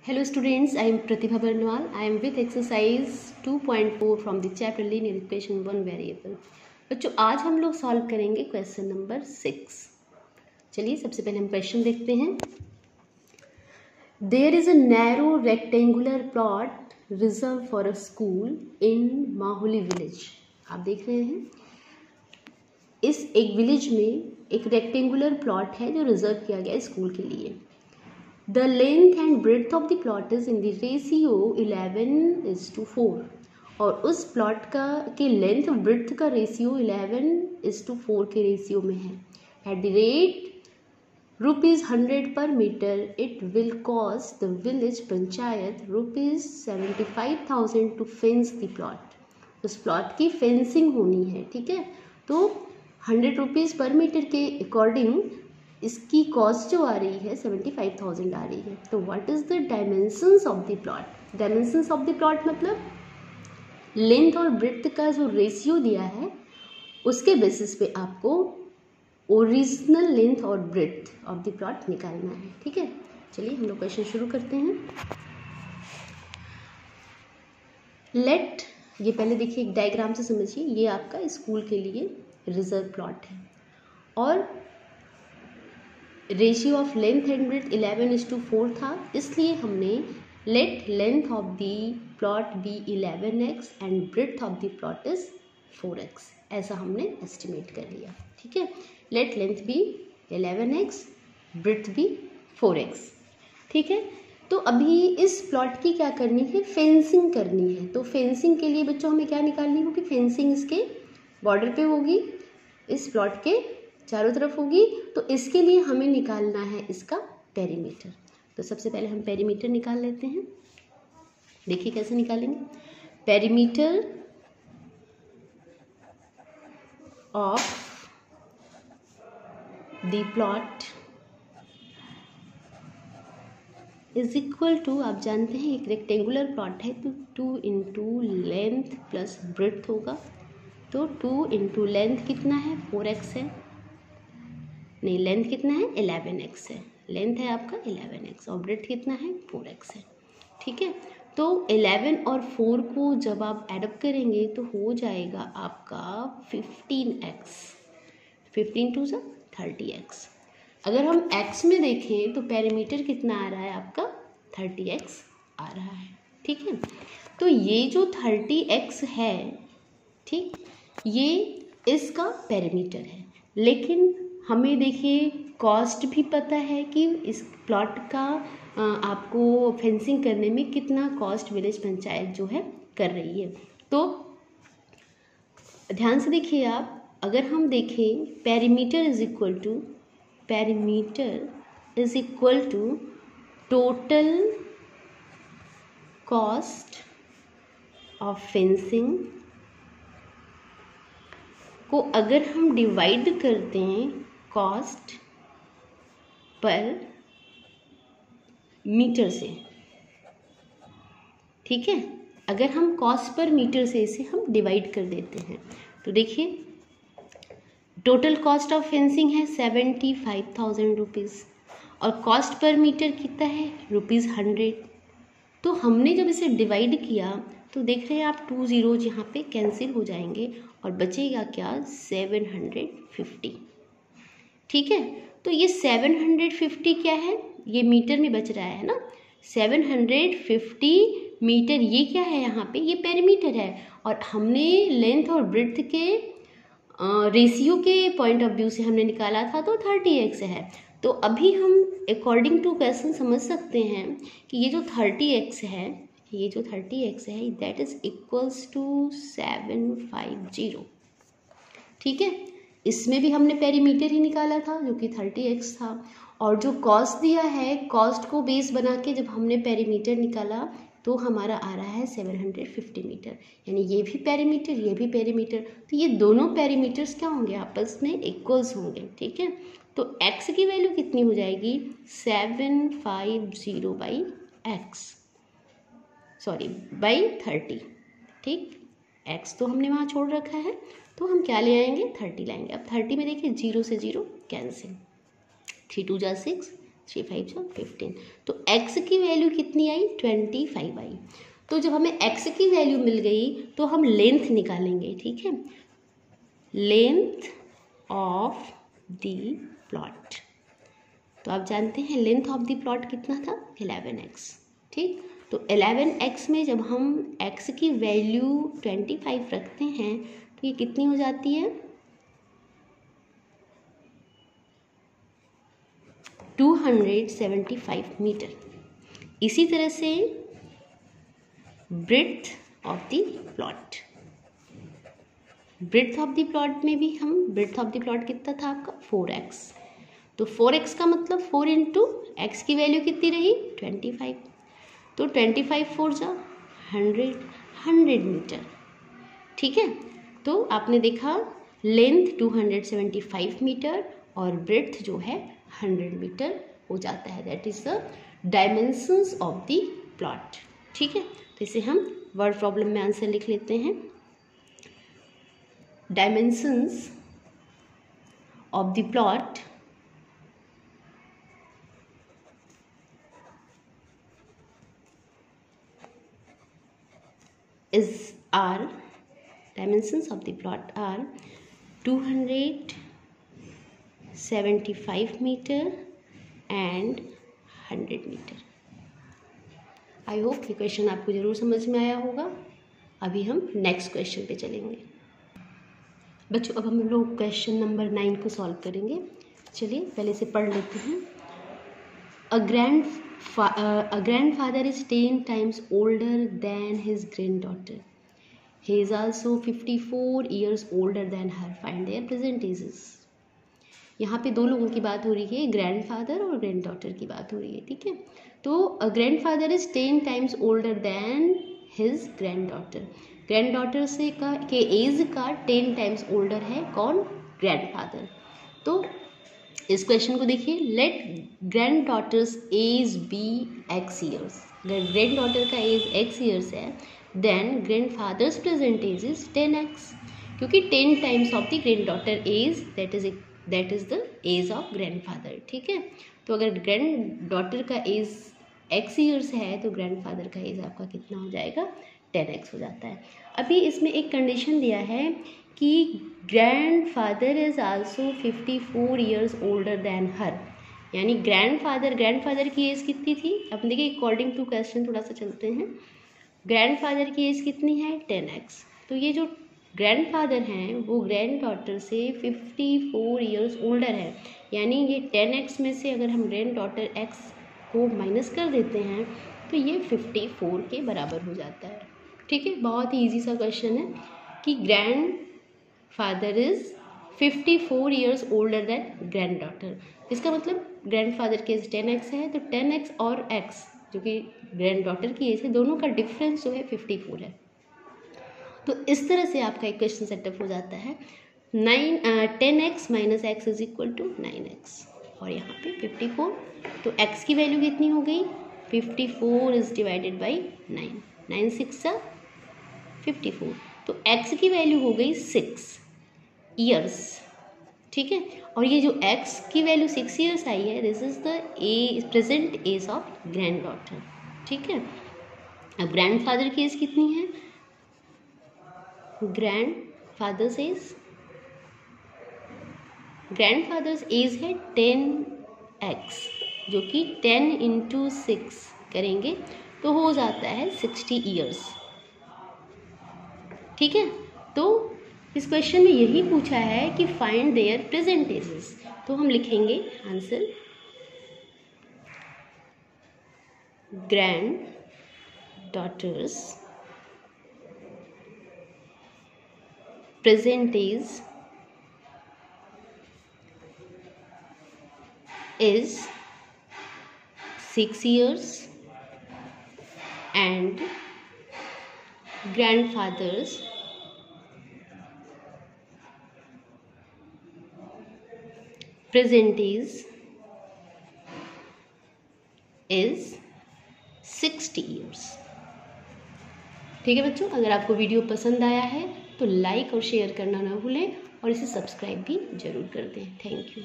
Hello students, I am Pratibha Barnwal. I am with exercise 2.4 from the chapter linear equation 1 variable. बच्चों आज हम लोग solve करेंगे question number 6। चलिए सबसे पहले हम क्वेश्चन देखते हैं। There is a narrow rectangular plot reserved for a school in Maholi village. आप देख रहे हैं इस एक विलेज में एक रेक्टेंगुलर प्लॉट है जो रिजर्व किया गया है स्कूल के लिए। The length and breadth of the plot is in the ratio 11:4 और उस प्लॉट का के लेंथ और ब्रेड्थ का रेशियो 11:4 के रेशियो में है। At the rate ₹100 per metre it will cost the village panchayat ₹75,000 to fence the plot. उस प्लॉट की फेंसिंग होनी है, ठीक है। तो ₹100 पर मीटर के अकॉर्डिंग इसकी कॉस्ट जो आ रही है 75,000 आ रही है। तो what is the dimensions of the plot? Dimensions of the plot मतलब लेंथ और ब्रेड्थ का जो रेशियो दिया है उसके बेसिस पे आपको ओरिजिनल लेंथ और ब्रेड्थ ऑफ द प्लॉट निकालना है, ठीक है। चलिए हम लोग क्वेश्चन शुरू करते हैं। लेट, ये पहले देखिए एक डायग्राम से समझिए, ये आपका स्कूल के लिए रिजर्व प्लॉट है और ratio of length and breadth 11:4 था, इसलिए हमने let length of the plot be 11x and breadth of the plot is 4x, ऐसा हमने एस्टिमेट कर लिया, ठीक है। Let length be 11x, breadth be 4x, ठीक है। तो अभी इस प्लॉट की क्या करनी है? फेंसिंग करनी है। तो फेंसिंग के लिए बच्चों हमें क्या निकालनी होगी? फेंसिंग इसके बॉर्डर पे होगी, इस प्लॉट के चारों तरफ होगी। तो इसके लिए हमें निकालना है इसका पेरीमीटर। तो सबसे पहले हम पेरीमीटर निकाल लेते हैं। देखिए कैसे निकालेंगे। Perimeter of the plot is equal to, आप जानते हैं एक रेक्टेंगुलर प्लॉट है तो 2 इंटू लेंथ प्लस ब्रेड्थ होगा। तो 2 इंटू लेंथ कितना है? 4x है, नहीं लेंथ कितना है? 11x है। लेंथ है आपका 11x और ब्रेड्थ कितना है? 4x है, ठीक है। तो 11 और 4 को जब आप एडअप करेंगे तो हो जाएगा आपका 15x, 15 टू 30x। अगर हम x में देखें तो पेरीमीटर कितना आ रहा है आपका? 30x आ रहा है, ठीक है। तो ये जो 30x है, ठीक, ये इसका पेरीमीटर है। लेकिन हमें देखिए कॉस्ट भी पता है कि इस प्लॉट का आपको फेंसिंग करने में कितना कॉस्ट विलेज पंचायत जो है कर रही है। तो ध्यान से देखिए आप, अगर हम देखें perimeter is equal to total cost of fencing को अगर हम डिवाइड करते हैं कॉस्ट पर मीटर से, ठीक है। अगर हम कॉस्ट पर मीटर से इसे हम डिवाइड कर देते हैं तो देखिए टोटल कॉस्ट ऑफ फेंसिंग है 75,000 रुपीज़ और कॉस्ट पर मीटर कितना है? ₹100। तो हमने जब इसे डिवाइड किया तो देख रहे हैं आप 2 zeros यहाँ पे कैंसिल हो जाएंगे और बचेगा क्या? 750, ठीक है। तो ये 750 क्या है? ये मीटर में बच रहा है ना, 750 मीटर। ये क्या है यहाँ पे? ये पेरीमीटर है और हमने लेंथ और ब्रेड्थ के रेशियो के पॉइंट ऑफ व्यू से हमने निकाला था तो 30x है। तो अभी हम अकॉर्डिंग टू क्वेश्चन समझ सकते हैं कि ये जो 30x है दैट इज इक्वल्स टू 750, ठीक है। इसमें भी हमने पेरीमीटर ही निकाला था जो कि 30x था और जो कॉस्ट दिया है, कॉस्ट को बेस बना के जब हमने पेरीमीटर निकाला तो हमारा आ रहा है 750 मीटर, यानी ये भी पेरीमीटर। तो ये दोनों पेरीमीटर्स क्या होंगे? आपस में इक्वल्स होंगे, ठीक है। तो x की वैल्यू कितनी हो जाएगी? 750 बाई 30, ठीक। x तो हमने वहाँ छोड़ रखा है तो हम क्या ले आएंगे? 30 लाएंगे। अब 30 में देखिए 0 से 0 कैंसिल, 3 2 जा 6, 3 5 15। तो x की वैल्यू कितनी आई? 25 आई। तो जब हमें x की वैल्यू मिल गई तो हम लेंथ निकालेंगे, ठीक है, लेंथ ऑफ द प्लॉट। तो आप जानते हैं लेंथ ऑफ द प्लॉट कितना था? 11x। ठीक, तो 11x में जब हम x की वैल्यू 25 रखते हैं तो ये कितनी हो जाती है? 275 मीटर। इसी तरह से breadth of the plot, breadth of the plot में भी हम, ब्रेड्थ ऑफ द प्लॉट कितना था आपका? 4x। तो 4x का मतलब 4 इंटू एक्स की वैल्यू कितनी रही? 25। तो 25 4 जा 100 मीटर। ठीक है, तो आपने देखा लेंथ 275 मीटर और ब्रेड्थ जो है 100 मीटर हो जाता है। That is the dimensions of the plot. ठीक है, तो इसे हम वर्ड प्रॉब्लम में आंसर लिख लेते हैं। Dimensions of the plot dimensions of the plot are 275 meter and 100 metre. I hope ये क्वेश्चन आपको ज़रूर समझ में आया होगा। अभी हम नेक्स्ट क्वेश्चन पे चलेंगे। बच्चों अब हम लोग क्वेश्चन नंबर 9 को सॉल्व करेंगे। चलिए पहले से पढ़ लेते हैं। A grandfather is 10 times older than his granddaughter. He is also 54 years older than her. Find their present ages. यहाँ पे दो लोगों की बात हो रही है, ग्रैंडफादर और ग्रैंडडॉटर की बात हो रही है। ठीक है, तो grandfather is 10 times older than his granddaughter. Granddaughter से के एज का 10 टाइम्स ओल्डर है कौन? ग्रैंडफादर। तो इस क्वेश्चन को देखिए, let granddaughter's age be X years. अगर ग्रैंड डॉटर का एज एक्स ईयर्स है then grandfather's present age is 10x, क्योंकि 10 times of the granddaughter age that is the age of grandfather. ठीक है, तो अगर granddaughter का age X years है तो ग्रैंड फादर का एज आपका कितना हो जाएगा? 10x हो जाता है। अभी इसमें एक कंडीशन दिया है कि grandfather is also 54 years older than her, यानी ग्रैंडफादर की एज कितनी थी? अब देखिए अकॉर्डिंग टू क्वेश्चन थोड़ा सा चलते हैं। ग्रैंडफादर की एज कितनी है? 10x। तो ये जो ग्रैंडफादर हैं वो ग्रैंड डॉटर से 54 ईयर्स ओल्डर है, यानी ये 10x में से अगर हम ग्रैंड डॉटर x को माइनस कर देते हैं तो ये 54 के बराबर हो जाता है। ठीक है, बहुत ही ईजी सा क्वेश्चन है कि grand father is 54 years older then grand daughter. इसका मतलब ग्रैंड फादर की एज 10x है, तो 10x और x जो कि ग्रैंड डॉटर की एज है, दोनों का डिफरेंस जो है 54 है। तो इस तरह से आपका एक क्वेश्चन सेटअप हो जाता है। 10x minus x is equal to 9x और यहाँ पे 54। तो x की वैल्यू कितनी हो गई? 54 इज डिवाइडेड बाई 9, 9 6 54। तो x की वैल्यू हो गई 6 ईयर्स। ठीक है, और ये जो x की वैल्यू 6 ईयर्स आई है, this is the present age of granddaughter. ठीक है, अब ग्रैंड फादर की एज कितनी है? ग्रैंड फादर्स एज है 10x, जो कि 10 इंटू 6 करेंगे तो हो जाता है 60 ईयर्स। ठीक है, तो इस क्वेश्चन में यही पूछा है कि फाइंड देयर प्रेजेंट एजेस। तो हम लिखेंगे answer, granddaughter's present age is 6 years and grandfather's present age is 60 years। ठीक है बच्चों, अगर आपको वीडियो पसंद आया है तो लाइक और शेयर करना ना भूलें और इसे सब्सक्राइब भी जरूर कर दें। Thank you.